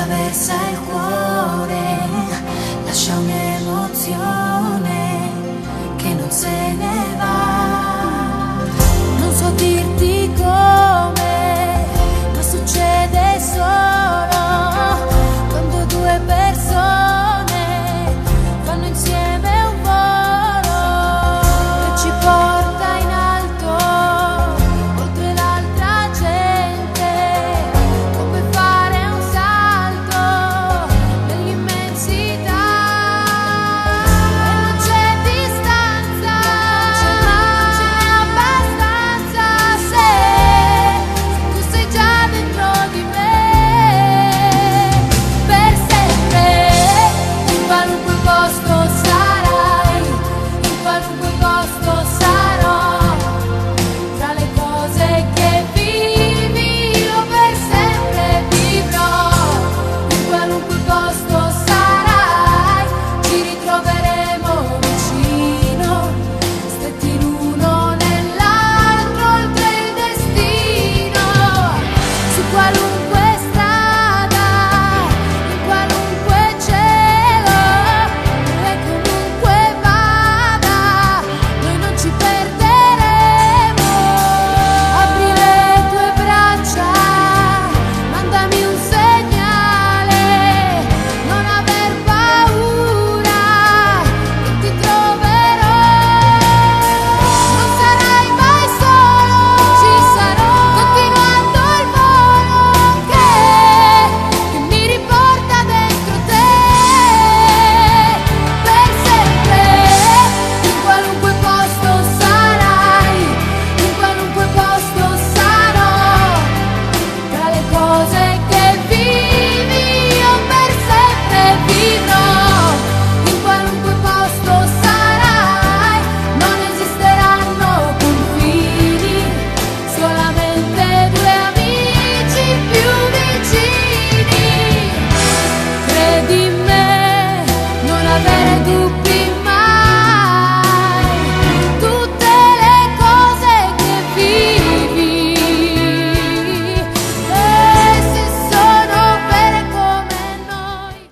attraversa il cuore, lascia un'emozione che non se ne va. Non so dirti come, ma succede solo quando due persone fanno insieme un volo che ci porta in alto, oltre l'altra gente, come fare un salto nell'immensità. E non c'è distanza, ce n'è abbastanza se tu sei già dentro di me, per sempre. In qualunque posto sarai, in qualunque posto sarò, tra le cose che vivi io per sempre vivrò. In qualunque posto sarai, ci ritroveremo vicino, stretti l'uno nell'altro oltre il destino. Su qualunque